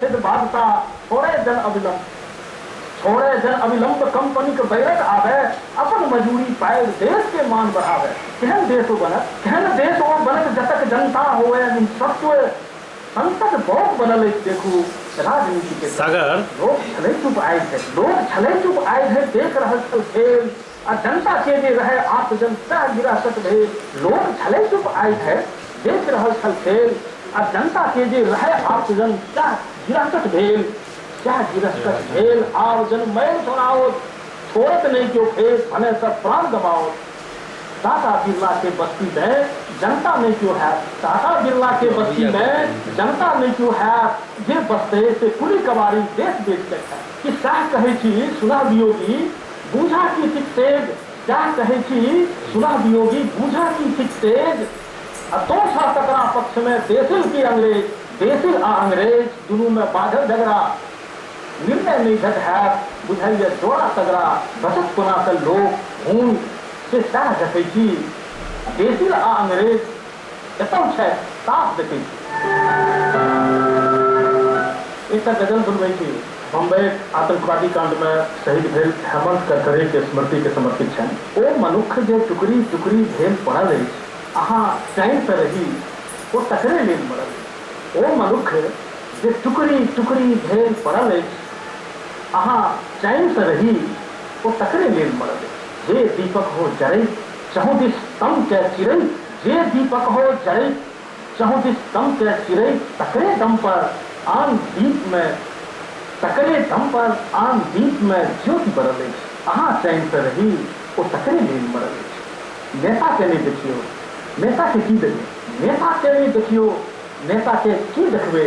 बादशाह छोड़े जन अविलंब कंपनी के बैरक आवे अपन मजूरी पाए देश के मान बढ़ावे। केहन देश वो बनत जतक जनता होवे सत्व संसद बहुत बनल देखू राजनीति के सागर लोग छले चुप आए थे देख रहल छल खेल आ जनता के जे रहे आप जनता विरासत भेल। लोग छले चुप आए थे देख रहल छल खेल आ जनता के जे रहे आप जनता विरासत भेल। क्या गिरफ्त भेल आव जन मैल सुनाओ छोड़त नहीं क्यों फेस हमें सब प्राण गवाओ। टाटा बिरला के बस्ती में जनता नहीं क्यों है, टाटा बिरला के बस्ती में जनता नहीं क्यों है। ये बस्ते से पूरी कबारी देश बेचते हैं कि क्या कहे छी सुना वियोगी बूझा की थिक तेज। क्या कहे छी सुना वियोगी बूझा की थिक तेज। तो तकरा पक्ष में देसिल की अंग्रेज देसिल आ अंग्रेज दोनों में बाधल झगड़ा निर्णय नहीं घट है बुझाइए जोड़ा तगड़ा बचत कोना कर लोग हूं से सह जते छी देसिल आ अंग्रेज एतम छै साफ देखे एक गजल सुनबै छी। बम्बई आतंकवादी कांड में शहीद भेल हेमंत करकरे के स्मृति के समर्पित छन। ओ मनुख जे टुकड़ी टुकड़ी भेल पड़ल अछि अहाँ चैन से रही ओ तकरे लेल मरल। ओ मनुख जे टुकड़ी टुकड़ी भेल पड़ल अछि अहाँ चैन से रही वो तकरे लेल मरल। जे दीपक हो जरे चहु दिस तम के चिरै जे दीपक हो जरे चहु दिस तम के चिरै तकरे दम पर आन दीप में तकरे दम पर आन दीप में ज्योति बरल अछि अहाँ चैन से रही वो तकरे लेल मरल अछि। नेता के नहीं देखियो नेता के की देखियो नेता के नहीं देखियो नेता के की देखबे।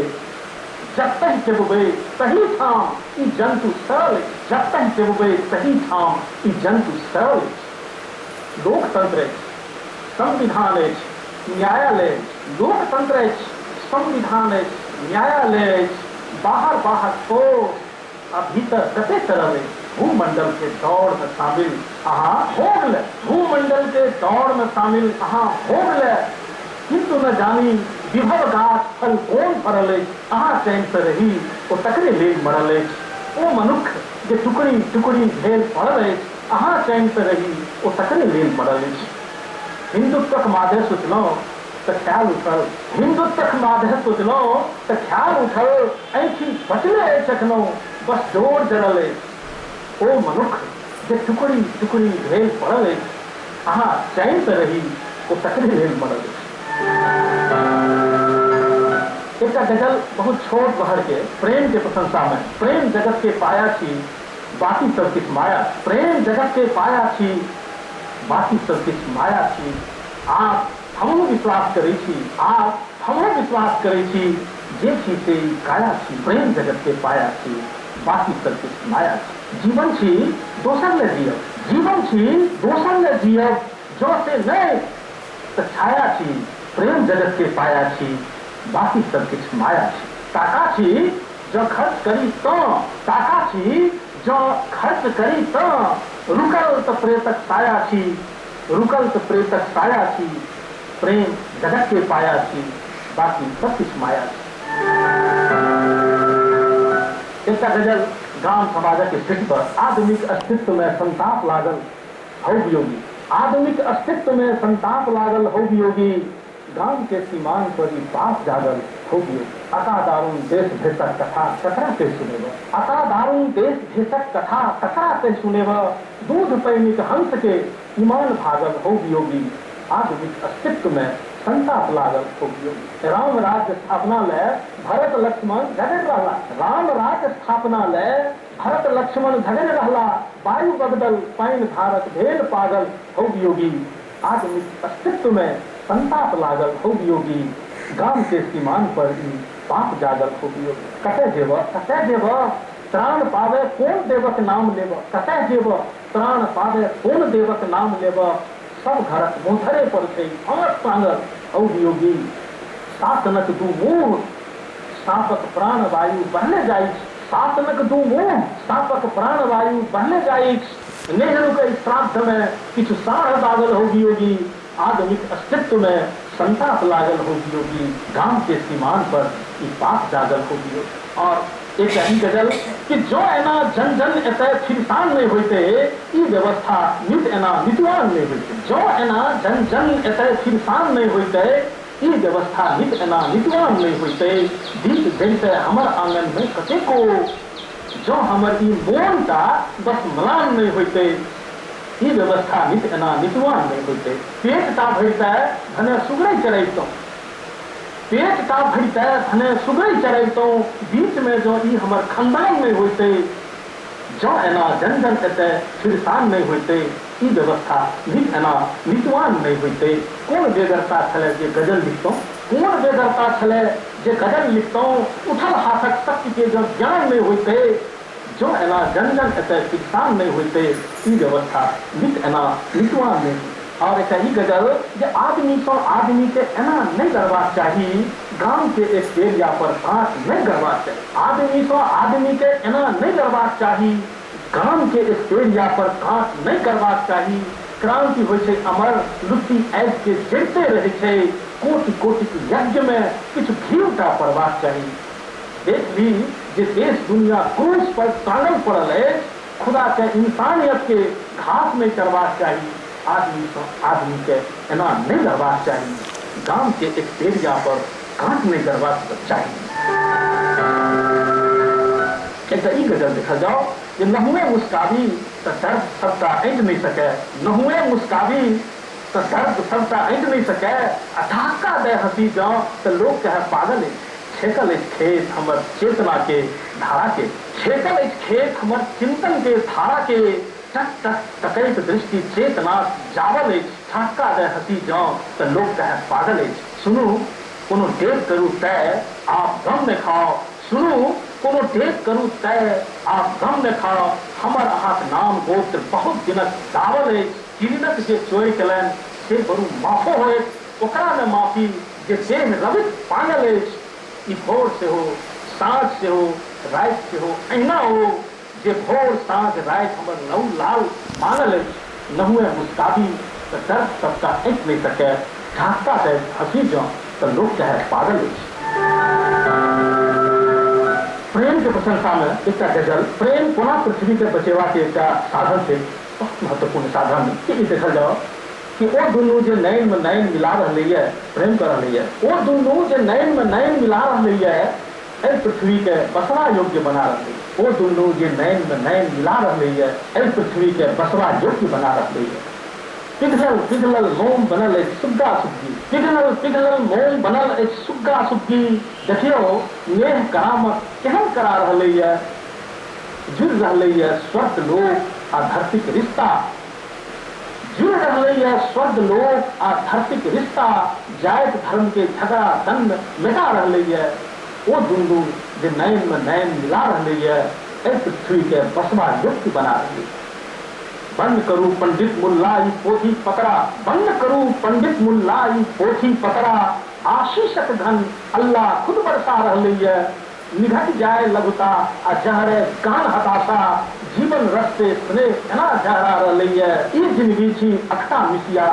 जब तक चबुबे सही ठाम ई जंतु सरल जब तक चबुबे सही ठाम ई जंतु सरल। लोकतंत्र संविधान न्यायालय लोकतंत्र संविधान न्यायालय बाहर बाहर तो भीतर कते तरह भूमंडल के दौड़ में शामिल अहाँ हो गए भूमंडल के दौड़ में शामिल अहाँ हो गए किंतु न जानी विभव गाछ फल कौन फरल अहाँ चैन से रही वो तकरे लेल मरल। ओ मनुख जे टुकड़ी टुकड़ी भेल पड़ल अहाँ चैन से रही वो तकरे लेल मरल। हिंदुत्वक माधे सोचलौं तो ख्याल उठल हिंदुत्वक माधे सोचलौं तो ख्याल उठल ऐठी बचले चखलौं बस जोर जरल। ओ मनुख जे टुकड़ी टुकड़ी भेल पड़ल अहाँ चैन से रही वो तकरे लेल मरल। एक गजल बहुत छोट बहर के प्रेम के प्रशंसा में प्रेम जगत के पाया छी बाकी सब किछ माया। प्रेम जगत के पाया छी बाकी सब किछ माया छी। आप हमहु विश्वास करे छी आप हमहु विश्वास करे छी जे छी से काया छी। प्रेम जगत के पाया छी बाकी सब किछ माया छी। जीवन छी दोसर ले जियब जीवन छी दोसर ले जियब जो से नहीं तो छाया छी। प्रेम जगत के पाया छी बाकी सब किछ माया छी। टाका छी जो खर्च करी तो टाका छी जो खर्च करी तो रुकल तो प्रेतक साया छी रुकल तो प्रेतक साया छी। प्रेम जगत के पाया छी बाकी सब किछ माया छी। एक गजल गांव समाजक स्थिति पर आधुनिक अस्तित्व में संताप लागल हो वियोगी आधुनिक अस्तित्व में संताप लागल हो वियोगी। गांव के सीमान पर ही पास जागल हो वियोगी। अता दारुण देश भेषक कथा कतरा के सुनेब अता दारुण देश भेषक कथा कतरा के सुनेब। दूध पैनिक हंस के ईमान भागल हो वियोगी। आधुनिक अस्तित्व में संताप लागल हो वियोगी। राम राज्य स्थापना ले भरत लक्ष्मण झगड़ रहला राम राज्य स्थापना ले भरत लक्ष्मण झगड़ रहला। वायु बदल पाइन भारत भेल पागल हो वियोगी। आधुनिक अस्तित्व में संताप लागल हो वियोगी। गांव के सीमान पर ही पाप जागल हो वियोगी। कते जेब त्राण पावे कौन देवक नाम लेब कते जेब त्राण पावे कौन देवक नाम लेब। सब घरक मोधरे पर छै अमर पागल हो वियोगी। शासनक दू मुँह सापक प्राण वायु बहले जाइ शासनक दू मुँह सापक प्राण वायु बहले जाइ। नेहरू के श्राद्ध में किछु साढ़ दागल हो वियोगी। आधुनिक अस्तित्व में संताप लागल हो वियोगी। गांव के सीमान पर पाप जागल हो वियोगी। और एक यही गजल कि जो एना जन जन एतय फिरसान नहीं होते ई व्यवस्था नित एना नितवान नहीं होते। जो एना जन जन एतय फिरसान नहीं होते ई व्यवस्था नित एना नितवान नहीं होते। दीप जलते हमर आंगन में कते को जो हमर ई मोन का बस मलान नहीं होते ई व्यवस्था नित एना नितवान नहीं होते। पेट का भरता है धने सुगड़े चढ़तो, पेट का भरता है धने सुगड़े चढ़तो, बीच में जो ई हमर खानदान नहीं होते। जो एना जन जन एतय फिरसान नहीं होते ई व्यवस्था नित एना नितवान नहीं होते। कौन बेगरता छले जे गजल लिखतो, कौन बेगरता छले जे गजल लिखतो, उठल हाथक शक्ति के जो ज्ञान नहीं होते। जो एना जन जन एतय फिरसान नहीं होते ई व्यवस्था नित एना नितवान नहीं। और एक ही गजल जे आदमी तो आदमी के एना नहीं करवाक चाहिए, गांव के एक एरिया पर काट नहीं करवाक चाहिए। आदमी तो आदमी के एना नहीं करवाक चाहिए, गांव के एक एरिया पर काट नहीं करवाक चाहिए। क्रांति हो अमर लुट्टी ऐस के जड़ते रहे, कोटि कोटि यज्ञ में कुछ घीवटा पड़वाक चाहिए। देख ली जे देश दुनिया क्रूस पर टांगल पड़ल है, खुदा के इंसानियत के घास में करवाक चाहिए। आदमी तो आदमी के एना नहीं करवाक चाहिए, गांव के एक एरिया पर काट नहीं करवाक चाहिए। एक गजल देखा जाओ कि नहुए मुस्काबी तो दर्द सबका ऐंठ नहीं सके, नहुए मुस्काबी तो दर्द सबका ऐंठ नहीं सके। अठाका दे हंसी जाओ तो लोग कहे पागल है। छेकल इस खेत हमर चेतना के धारा के, छेकल इस खेत हमर चिंतन के धारा के। टक टक टकैत दृष्टि चेतना जावल है, ठाका दे हंसी जाओ तो लोग कहे पागल है। सुनू कोनो डेट करू तय आप गम में खाओ, सुनू कोनो डेट करू तय आप गम में खाओ। हमर अहाक नाम गोत्र बहुत दिनक दावल है, किरिनक जे चोरी कलन से बरू माफो होए, ओकरा में माफी जे देह रवित पागल है। ई भोर से हो साँझ से हो रात से हो अहिना हो, जे भोर साँझ रात हमर नौ लाल मानल है। नहुए मुस्काबी तो दर्द सबका ऐंठ नहीं सके, ठाका दे हंसी जाओ तो लोग कहे पागल है। प्रेम के प्रशंसा में एक गजल, प्रेम पुनः पृथ्वी के बचेवा के एक साधन से बहुत महत्वपूर्ण साधन देखा जाओ कि वो दोनों जो नैन में नैन मिला रही है, प्रेम कर रही है। वो दोनों जो नैन में नैन मिला रही है, पृथ्वी के बसवा योग्य बना रही है। वो दोनों जो नैन में नैन मिला रही है, पृथ्वी के बसवा योग्य बना रही है। पिघलल पिघलल मोम बनल एक सुग्गा सुग्गी, पिघलल पिघलल मोम बनल एक सुग्गा सुग्गी। देखियो नेह करामत केहन करा रही है, जुड़ रही है स्वर्ग लोक आ धरती के रिश्ता, जुड़ रही है स्वर्ग लोक आ धरती के रिश्ता। जात धर्म के झगड़ा दंड मिटा रही है, वो दुंदू जो नैन में नैन मिला रही है, पृथ्वी के बसवा युक्त बना रही है। बंद करूं पंडित मुल्ला ई पोथी पकड़ा, बंद करूं पंडित मुल्ला ई पोथी पकड़ा। आशीषक धन अल्लाह खुद बरसा रही है, निघट जाए लघुता आ जहरे कान हताशा। जीवन रस्ते स्नेह एना जहरा रही है, ई जिंदगी छी अखटा मिसिया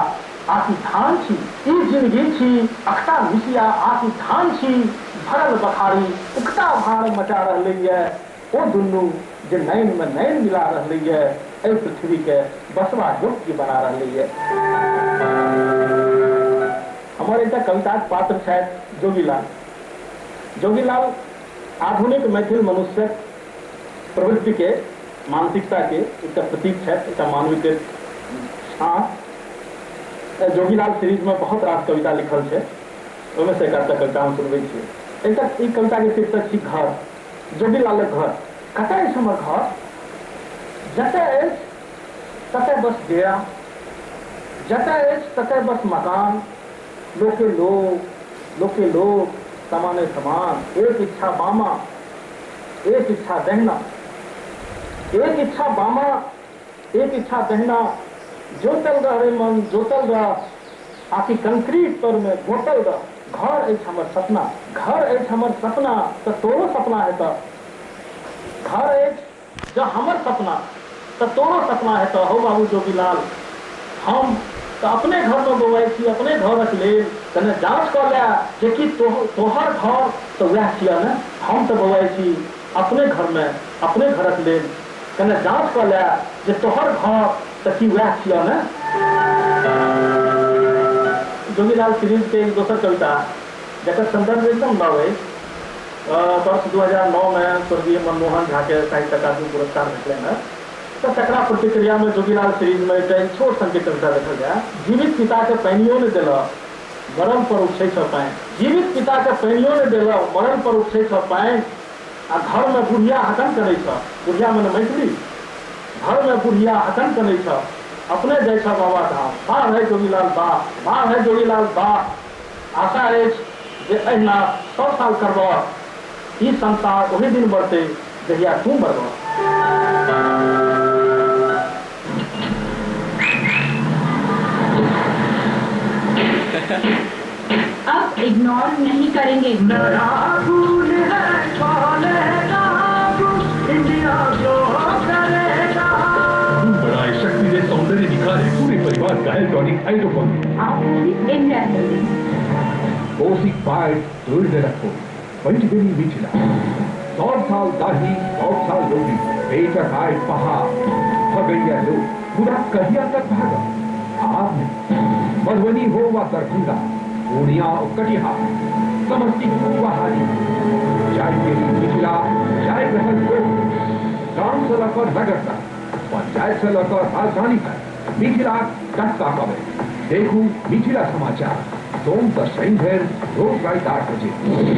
आकी धान छी, ई जिंदगी छी अखटा मिसिया आकी धान छी। भरल बखारी उकटा भार मचा रही है, वो दुनू जो नैन में नैन मिला रही है, पृथ्वी के बसवा योग्य बना रही है। हमारे एक कविता पात्र शायद जोगीलाल, जोगीलाल आधुनिक मैथिल मनुष्य प्रवृत्ति के मानसिकता के एक प्रतीक है, एक मानवीय जोगीलाल सीरीज में बहुत रास कविता लिखल है, उनमें से एक कविता हम सुनबे छियै। एक कविता के शीर्षक छी घर। जोगीलाल घर कतय अछि हमर घर, जतय अछि ततय बस डेरा, जतय अछि ततय बस मकान। लोके लोक समाने समान, एक इच्छा बामा एक इच्छा दहना, एक इच्छा बामा एक इच्छा दहना। जोतल रह रे मन जोतल रह, आखि कंक्रीट पर में घोटल रह। घर अछि हमर सपना, घर अछि हमर सपना, तो तोरो सपना है तो घर अछि जो हमर सपना, तो तोरो सपना है तो। हो बाबू जोगीलाल, हम तो अपने घर में बोए छी, अपने घरक लेल तने जांच कर ले कि तोहर घर तो वह किया ना हम तो बउआई छी अपने घर में अपने घरक लेल कने जांच कर ले जे तोहर घर तो की वह किया ना। जोगीलाल सीरीज के एक दोसर कविता जकर संदर्भ एकदम नव है। वर्ष 2009 में स्वर्गीय मनमोहन झा के साहित्य अकादमी पुरस्कार भेटल है। तो तकरा प्रतिक्रिया में जोगीलाल सीरीज में एक छोट संकेत कविता देखल गया। जीवित पिता के पानियो ने दिल मरण पर उठे पानि, जीवित पिता के पानियो ने दिल मरण पर उठे पानि, आ घर में बुढ़िया हकन करे बुढ़िया मैंने मैथिली घर में बुढ़िया हकन करे अपने जाय बाबा धाम। वाह है जोगीलाल वाह, वाह है जोगीलाल वाह। आशा जे अहिना 100 साल करब ई संसार वही दिन बढ़ते जहिया तू मरब। अब इग्नोर नहीं करेंगे। बड़ा शक्ति से सौंदर्य निखारे पूरे परिवार का इलेक्ट्रॉनिक आइटोफोन कोसिक पार्ट दुर्द रखो पंचगनी मिथिला 100 साल दाढ़ी 100 साल रोटी बेटा काय पहाड़ भगैया लोग पूरा कहिया तक भागा। आप मधुबनी हो व दरभंगा पूर्णिया और कटिहार समस्तीपुर व हारी चाय के मिथिला चाय ग्रहण को गांव से लेकर नगर तक पंचायत से लेकर राजधानी तक मिथिला टक्का पवे। देखू मिथिला समाचार सोम का शनिवार रोज रात 8 बजे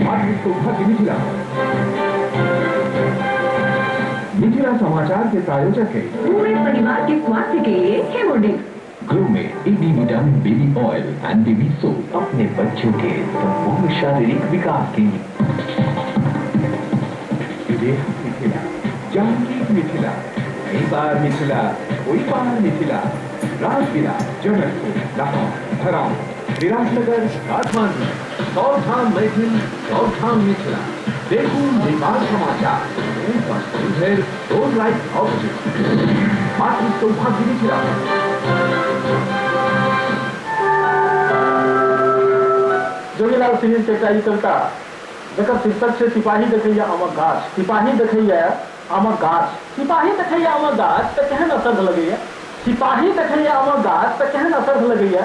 मातृ मिथिला। मिथिला समाचार के प्रायोजक है पूरे परिवार के स्वास्थ्य के लिए हेमोडेक्स ग्रो में AD vitamin baby oil and baby soap अपने बच्चों के संपूर्ण शारीरिक विकास के लिए। मिथिला जानकी मिथिला कई बार मिथिला कोई बार मिथिला राजगिरा जनकपुर लाहौर धराम विराटनगर काठमांडू सौधाम मैथिल सौधाम मिथिला। देखू नेपाल समाचार रोज रात 9 बजे मातृ सौभाग्य मिथिला। जोगीलाल सीरीज के कविता जकर शीर्षक से सिपाही देखैया आमक गाछ, सिपाही देखैया आमक गाछ, सिपाही देखैया आमक गाछ तो केहन असर लगैया, सिपाही देखैया आमक गाछ तो केहन असर लगैया।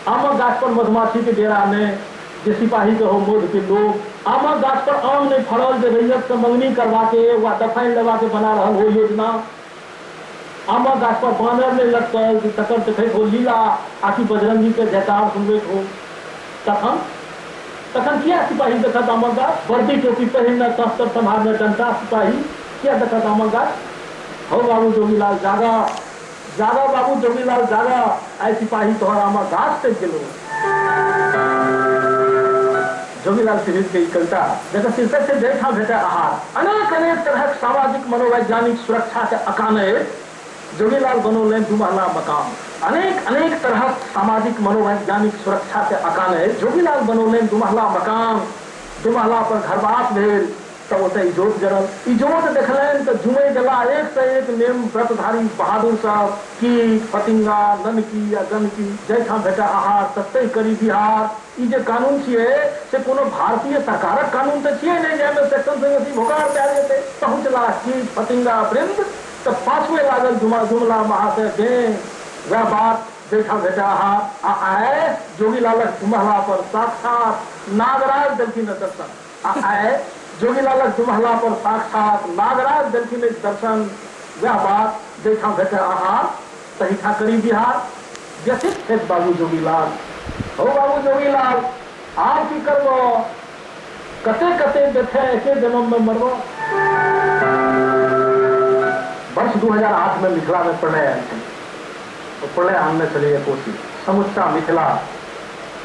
आमक गाछ पर मधुमाछी के डेरा में जे सिपाही के हो मोद के लोग, आमक गाछ पर आम नहीं फड़ल जे रैयत से मंगनी करवा के वा दफाइन लेवा के बना रहा हो योजना। आमक गाछ पर बानर नहीं लटकल तकर देखैत हो लीला आखि बजरंगी के जयकार सुनबैत हो। तखन किया सिपाही देखत आमक गाछ, वर्दी टोपी पहिरने शस्त्र संभालने डंटा सिपाही किया देखत आमक गाछ। हो बाबू जोगीलाल जागा, जागा बाबू जोगीलाल जागा, आय सिपाही तोहर आमक गाछ तक गेलो। जोगीलाल सीरीज के कविता जकर शीर्षक से देखा भेटे आहार। अनेक अनेक तरह सामाजिक मनोवैज्ञानिक सुरक्षा के अकाने जोगीलाल बनौले दुमहला मकान। अनेक अनेक तरह सामाजिक मनोवैज्ञानिक सुरक्षा के अकाने जोगीलाल बनौले दुमहला मकान। दुमहला पर घरवास भेल तो ओते इजोत जरल, इजोत देखलन तो जुमे गला एक से एक नेम व्रतधारी बहादुर सब कीट फतिंगा ननकी या गनकी जैठा भेटा आहार तत्ते करी बिहार। ई जे कानून छिए से कोनो भारतीय सरकारक कानून तो छिए नहीं जेमे सेक्शन संगति भोगार दे जेते पहुंचला कीट फतिंगा वृंद तो पांचवे लागल जुमला महाशय दे वह बात देखा बेटा आए जोगीलालक दुमहला पर साक्षात नागराज देलखिन दर्शन। आए जोगीलालक दुमहला पर साक्षात नागराज देलखिन दर्शन। वह बात देखा बेटा तहिठा करी बिहार व्यथित थे बाबू जोगीलाल। हो बाबू जोगीलाल आप की करबो कते कते देखे एके जन्म में मरबो। वर्ष 2008 में मिथिला में प्रलय आयल छल। तो प्रलय आनने चलिए कोशी समुच्चा मिथिला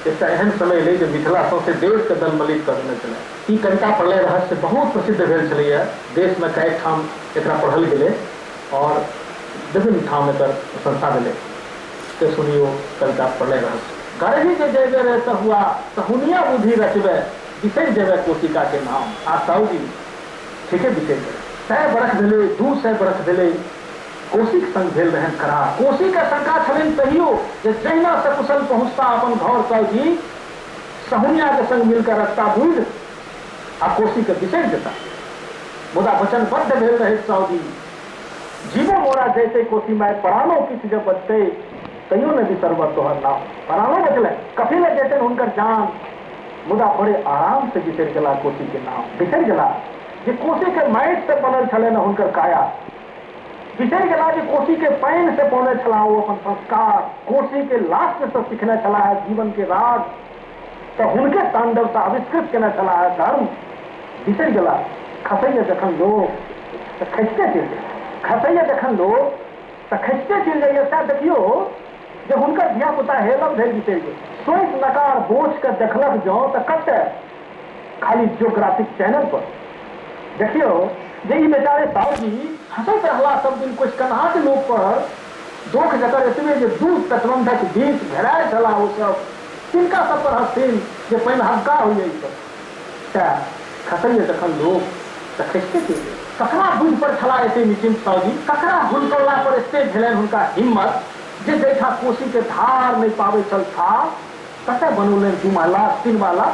एक एहन समय ले जो मिथिला सौंसे देश के दलमलित कर देने चले। ई कविता प्रलय रहस्य बहुत प्रसिद्ध भेल छलैया। देश में कई ठाम एकरा पढ़ल गेलै और विभिन्न ठाम एकर प्रशंसा भेलै। ते सुनियो कविता प्रलय रहस्य। गरही के जेबे रहता हुआ सहुनिया बुद्धि रचबे बिसर जेबे कोशिका के नाम। आ साउदी ठीके बिसर गए। 100 बरस भेलै 200 बरस भेलै कोशिक संग भेल रहन करार। कोशी के शंका छलनि तहियो जे जहिना सकुशल पहुंचता अपन घर साउदी सहुनिया के संग मिलकर रखता बुझ आ कोसी के बिसरि जेता मुदा वचनबद्ध भेल रहे साउदी जीवो मोरा जैसे कोसी माय प्राणो किछ जब बचते तैयो ने बिसरब तोहर नाम प्राणो बचले कथी ले जेते हुनकर जान मुदा बड़े आराम से बिसरि गेला कोसी के नाम बिसरि गेला जे कोसी के माटि से बनल छले न हुनकर काया बिसरि गेला जे कोसी के पानि से पौने छला ओ अपन संस्कार कोसी के लाश से सीखने छला है जीवन के राज तो हुनके तांडव से आविष्कृत केना छला है धर्म बिसरि गेला खसैया जखन लोग तो खसते चलि जाइए खसैया जखन लोग तो खसते चलि जाइए सएह देखियो जे हुनकर धियापुता हेलब धरि बिसरि गेल सोचि नकार बोझ के देखलक जाओ तो कते खाली जियोग्राफिक चैनल पर देखियो जे ई बेचारे साहू जी हंसैत रहला सब दिन कुछ कन्हा के लोग पर दोख जकर एतबे जे दूध तटबंधक बीच घेराय छला ओ सब तिनका सब पर हंसथिन जे पहिने हक्का होइए ई सब सएह खसैया जखन लोग तो खसते चलि ककरा बुझ पर छला एते निश्चिंत साउजी ककरा हुनकरला पर एते भेलनि हुनका हिम्मत जे देखा कोसी के धार नहीं पावे चल था कते बनौलनि 2 माला 3 माला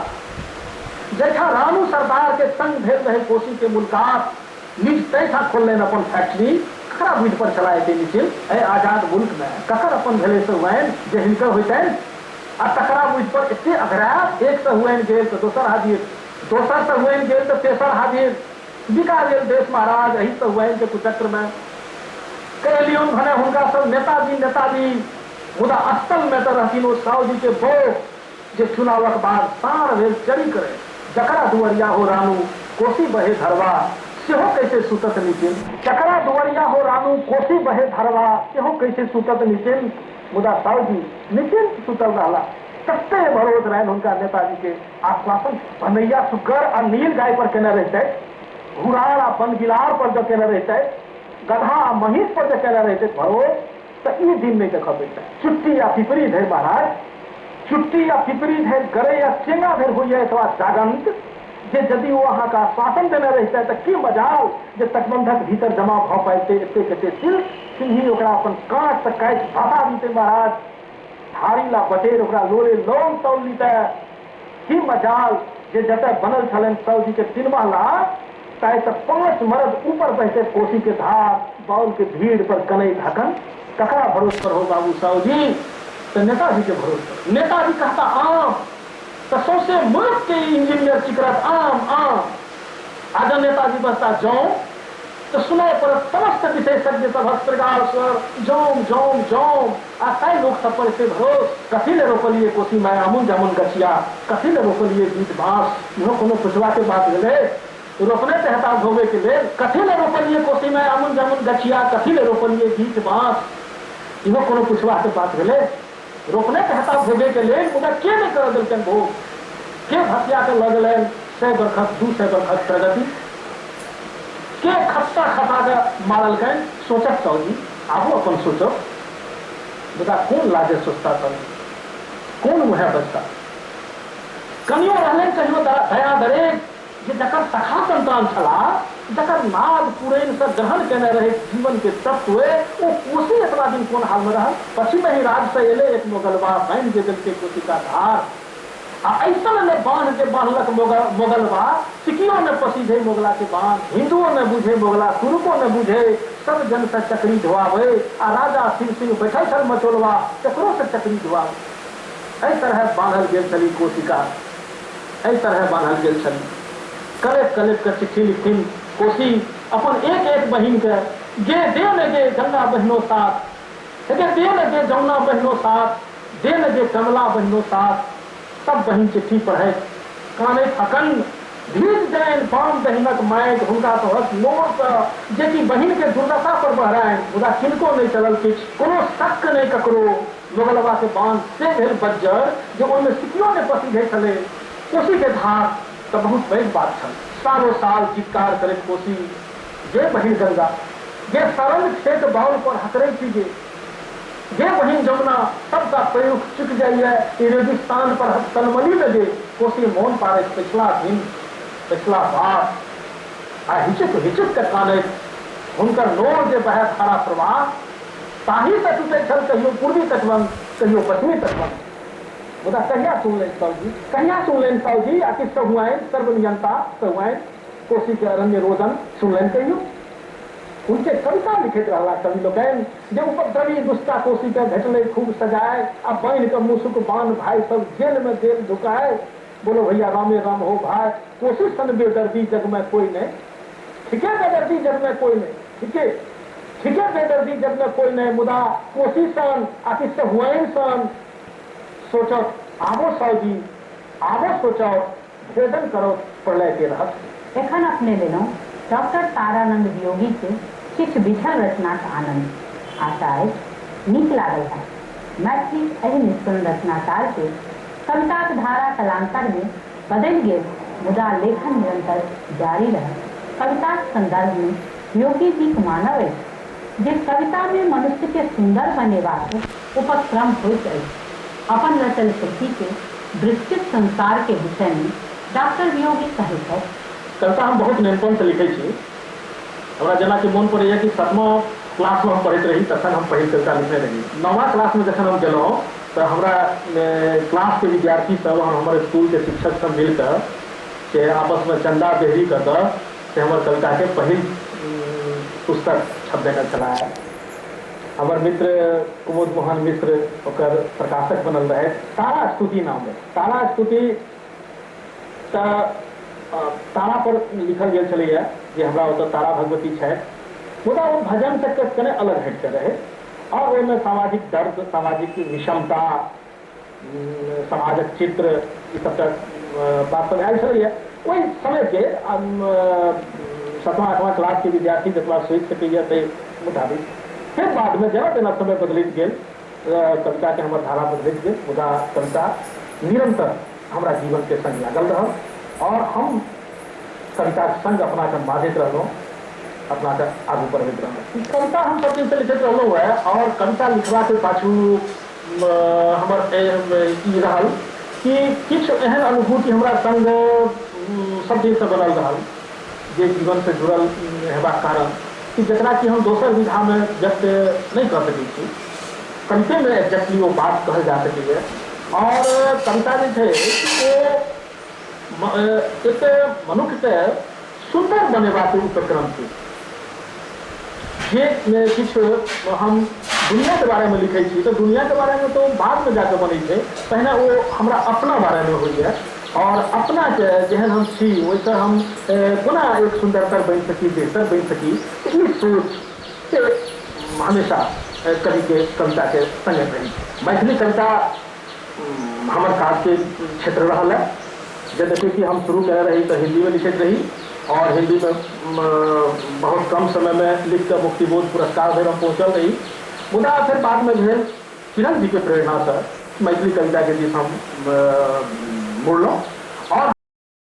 जैठा रानू सरदार के संग भेल रहे कोसी के मुलाकात निज तैठा खोलने अपन फैक्ट्री ककरा बुझ पर छला एते निश्चिंत ए आजाद मुल्क में ककर अपन भेले से वैन जे हिनकर होइतनि आ तकरा बुझ पर एते अघरात एक से हुएन गेल तो दोसर हाजिर दोसर से हुएन गेल तो तेसर हाजिर बिका गेल देश महाराज यही तो हुएन के कुचक्र में कहलियन भने हुनका सब नेताजी मुदा अस्तल में तो रहथिन ओ साहू जी के बो जे चुनावक बाद सार भेल चरी करे जकरा दुवरिया हो रानू कोसी बहे धरवा सेहो कैसे सुतत निचिन जकरा दुवरिया हो रानू कोसी बहे धरवा सेहो कैसे सुतत निचिन मुदा साहू जी निचिंत सुतल रहला कते भरोस रहन हुनका नेताजी के आश्वासन भनैया सुगर और नील गाय पर केने रहते घुड़ार आ बनगिलार पर जो केने रहते गधा आ महिष पर जो केने रहते भरोस तो ई दिन नहीं देख पैते चुट्टी या पिपरी धर महाराज चुट्टी या पिपरी धर गरे या चेंगा धर हुई अथवा जागंत जे यदि वो अहाँ का आश्वासन देने रहते तो की मजाल जे तटबंधक भीतर जमा भ पाते एते कते सिंही ओकरा अपन काट से काट भाता दीते महाराज धारी ला बटेर ओकरा लोरे लोन तौल लीते की मजाल जे जते बनल छलन साहू जी के 3 महला ताई तो 5 मर्द ऊपर बैठे कोसी के धार बाउल के भीड़ पर कनई ढकन ककरा भरोस पर हो बाबू साहू जी तो नेताजी के भरोस पर नेताजी कहता आम तो सौसे मुल्क के इंजीनियर चिकरत आम आज नेताजी बसता जाऊं तो सुनाई पर समस्त विशेषज्ञ सब प्रकार स्वर जोम आसाई लोग सब पर से भरोस कथी ले रोकलिए कोसी माय अमुन जामुन गछिया कथी ले रोकलिए गीत बांस इहो कोनो पुछवा के बात भेले रोपने से हताश होवे के लेल कथी ले रोकलिए कोसी माय अमुन जामुन गछिया कथी ले रोकलिए गीत बांस इहो कोनो पुछवा के बात भेले रोपने से हताश होवे के लेल मुदा के नहीं कर देलकन भोग के भसिया के लगलन 100 बरखत 200 बरखत प्रगति के खत्ता खता के मारल गए सोचत चौजी आबो अपन सोचो बता कौन लाजे सोचता था कौन वह बचता कनियो रहले कहियो दया दरे जे जकर सखा संतान छला जकर नाद पुरैन से ग्रहण केने रहे जीवन के तत्व वो कोसी एतबा दिन कौन हाल में रहल पश्चिम ही राज से एले एक मोगलवा बैन जे दिल के कोसी का धार आ ऐसा ने बांध के बांधलक मोगलवा सिकियों ने पसीधे मोगला के बांध हिंदुओं ने बुझे मोगला तुर्कों ने बुझे सब जन से चक्री धुआवे आ राजा सिंह बैठल छल मचोलवा चक्रों से चक्री धुआवे ऐ तरह बांधल गेल छली कोशिका ऐ तरह बांधल गेल छली कलेप कर चिट्ठी लिखथिन कोसी अपन एक बहिन के गे दे न गे गंगा बहनों साथ दे न गे जमुना बहनों साथ दे न गे कमला बहनों साथ सब बहन चिट्ठी पढ़े काने थकन भीज जाए बाम बहनक मायक हुनका तो हस मोर पर जेकि बहन के दुर्दशा पर बहराएं मुदा किनको नहीं चलल किछ कोनो शक नहीं ककरो मोगलवा के बांध से भेल बज्जर जो उनमें सिकियों ने पसीधे चले कोसी के धार तो बहुत पैघ बात छल सालों साल चित्कार करे कोसी जे बहिन गंगा जे सरल खेत बाउल पर हकरे कीजे जे बहिन जमुना सबका प्रयोग चुक जाइए रेगिस्तान पर तलमली लगे कोसी मौन पारे पिछला बार आ हिचक के काने हुनकर नोर जे बहे धारा प्रवाह ताही से टूटे छल कहियो पूर्वी तटबंध कहियो पश्चिमी तटबंध मुदा कहिया सुन लें साहु जी, कहिया सुन लें साहु जी, आकि सहुआइन सर्वनियंता सहुआइन कोशी के अरण्य रोदन सुन लें कहियो। उनके कविता लिखित रहा कवि लोग जो उपद्रवी दुष्टा कोशी का घटले खूब सजाए, अब बहन का मुसुक बान भाई सब जेल में जेल ढुकाए, बोलो भैया रामे राम हो भाई, कोशिश सन बेदर्दी जग में कोई नहीं, ठीक है बेदर्दी जग में कोई नहीं, ठीक है बेदर्दी जग में कोई नहीं, मुदा कोशिश सन आखिर से हुए सन सोचो आबो साहु जी, आबो सोचो भेदन करो प्रलय के रहस्य। एखन अपने दिनों डॉक्टर तारानंद वियोगी के किछ बिछल रचनाक आनंद आशा अछि नीक लागल है। मैथिली एहि निष्पन्न रचनाकार के कविताक धारा कालांतर में बदलि गेल, मुदा लेखन निरंतर जारी रहे। कविताक संदर्भ में वियोगी जी मानव अछि जे कविता में मनुष्य के सुंदर बनेबाक उपक्रम होइत अछि। अपन रचल कृति के विस्तृत संसार के विषय में डॉक्टर वियोगी कहैत अछि, कविता हम बहुत नियंत्रण से लिखे छी। हमरा जना कि मन पड़ैया कि 7वां क्लास में हम पढ़ैत रही तखन हम पहिल कविता लिखने रही। 9वां क्लास में जखन हम गेलहुँ तो हमरा क्लास के विद्यार्थी सब और हमारे स्कूल के शिक्षक सब मिलकर से आपस में चंदा बेहरी कर से हमारे कविता के पहिल पुस्तक छपबे चला है। हमारे मित्र कुमुद मोहन मिश्र ओकर प्रकाशक बनल रहे, तारा स्तुति नाम है। तारा स्तुति तारा पर लिखल गेल छलैया जे हमरा ओतऽ तारा भगवती छै, मुदा वो भजन से कने अलग हट के रहे और ओहिमे सामाजिक दर्द, सामाजिक विषमता, समाजक चित्र ई सबटा बात सब आयल छलैया। ओहि समय के 7वां 8वां क्लास के विद्यार्थी जतबा सोचि सकैया ताहि मुताबिक फिर बाद में जेना तेना समय बदलैत गेल, कविता के हमर धारा बदलैत गेल, मुदा कविता निरंतर हमरा जीवन के संग लागल रहल और हम कविता के संग अपना के बाधित रहलहुँ, अपना के आगू बढ़बैत रहलहुँ। कविता हम सब दिन से लिखैत रहलहुँ है और कविता लिखबा के पाछू हमर ई रहल कि किछु एहन अनुभूति हमरा संग सब दिन से बनल रहल जे जीवन से जुड़ल हेबाक कारण कि जकरा कि हम दोसर विधा में व्यक्त नहीं कर सकैत छी, कविते में एग्जैक्टली वो बात कहल जा सकैए। और कविता जे छै एक मनुष्य के सुंदर बनेबाक उपक्रम छै, जे किछु हम दुनिया के बारे में लिखे छी तो दुनिया के बारे में तो बाद में जाकर बनै छै, पहिने वो हमरा अपना बारे में होइए और अपना के जेहन हम छी वैसे हम कोना एक सुंदरतर बन सकी, बेहतर बन सकी, ई सोच से हमेशा कवि के कविता के संगे रही। मैथिली कविता हमर काज के क्षेत्र रहल है, जैसे कि हम शुरू कर रही तो हिंदी में लिखित रही और हिंदी में बहुत कम समय में लिख कर मुक्तिबोध पुरस्कार धरि हम पहुँचल रही। मुदा फिर बाद में भेल किरण जी के प्रेरणा से मैथिली कविता के दिस हम मुड़लहुँ